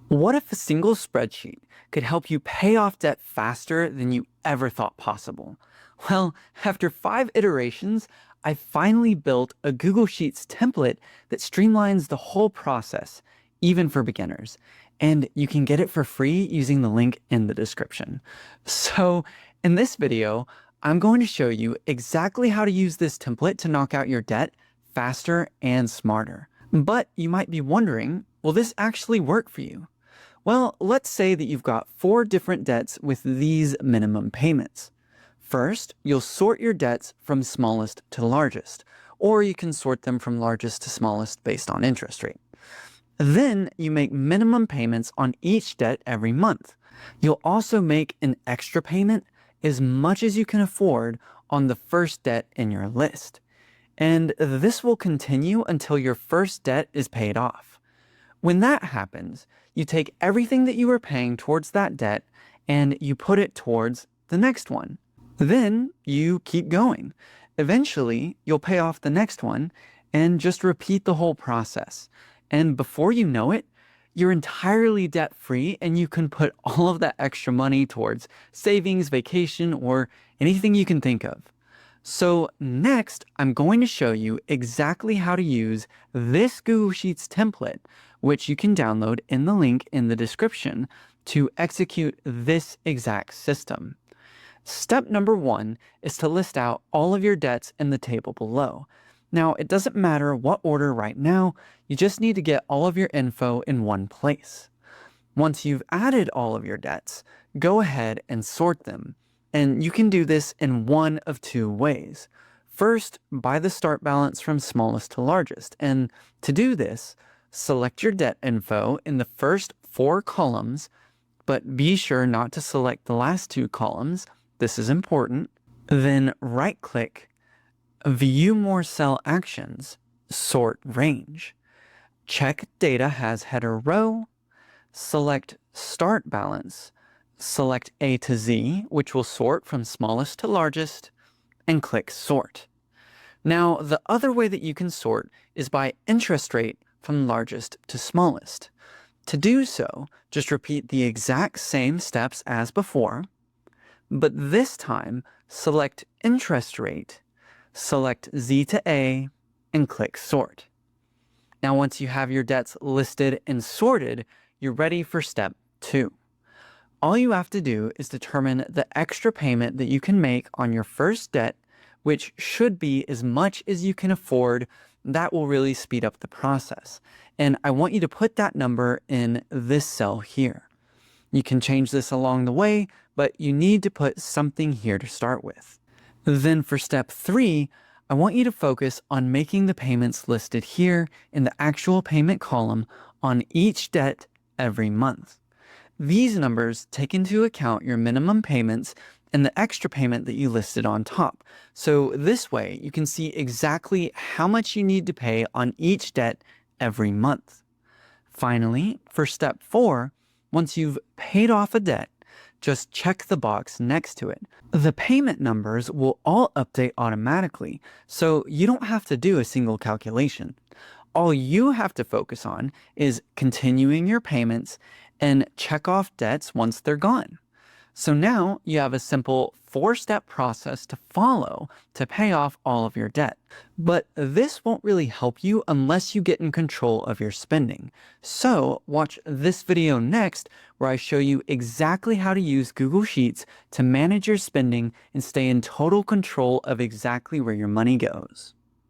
What if a single spreadsheet could help you pay off debt faster than you ever thought possible? Well, after 5 iterations, I finally built a Google Sheets template that streamlines the whole process, even for beginners. And you can get it for free using the link in the description. So, in this video, I'm going to show you exactly how to use this template to knock out your debt faster and smarter. But you might be wondering, will this actually work for you? Well, let's say that you've got 4 different debts with these minimum payments. First, you'll sort your debts from smallest to largest, or you can sort them from largest to smallest based on interest rate. Then you make minimum payments on each debt every month. You'll also make an extra payment as much as you can afford on the first debt in your list. And this will continue until your first debt is paid off. When that happens, you take everything that you were paying towards that debt and you put it towards the next one. Then you keep going. Eventually, you'll pay off the next one and just repeat the whole process. And before you know it, you're entirely debt-free and you can put all of that extra money towards savings, vacation, or anything you can think of. So next, I'm going to show you exactly how to use this Google Sheets template, which you can download in the link in the description to execute this exact system. Step number 1 is to list out all of your debts in the table below. Now, it doesn't matter what order right now, you just need to get all of your info in one place. Once you've added all of your debts, go ahead and sort them. And you can do this in one of 2 ways. First, by the start balance from smallest to largest. And to do this, select your debt info in the first 4 columns, but be sure not to select the last 2 columns. This is important. Then right-click, View More Cell Actions, Sort Range. Check Data has Header Row, select Start Balance, select A to Z, which will sort from smallest to largest, and click Sort. Now, the other way that you can sort is by interest rate from largest to smallest. To do so, just repeat the exact same steps as before, but this time select interest rate, select Z to A, and click Sort. Now, once you have your debts listed and sorted, you're ready for step 2. All you have to do is determine the extra payment that you can make on your first debt, which should be as much as you can afford. That will really speed up the process. And I want you to put that number in this cell here. You can change this along the way, but you need to put something here to start with. Then for step 3, I want you to focus on making the payments listed here in the actual payment column on each debt every month. These numbers take into account your minimum payments and the extra payment that you listed on top. So this way, you can see exactly how much you need to pay on each debt every month. Finally, for step 4, once you've paid off a debt, just check the box next to it. The payment numbers will all update automatically, so you don't have to do a single calculation. All you have to focus on is continuing your payments and check off debts once they're gone. So now you have a simple 4-step process to follow to pay off all of your debt. But this won't really help you unless you get in control of your spending. So watch this video next where I show you exactly how to use Google Sheets to manage your spending and stay in total control of exactly where your money goes.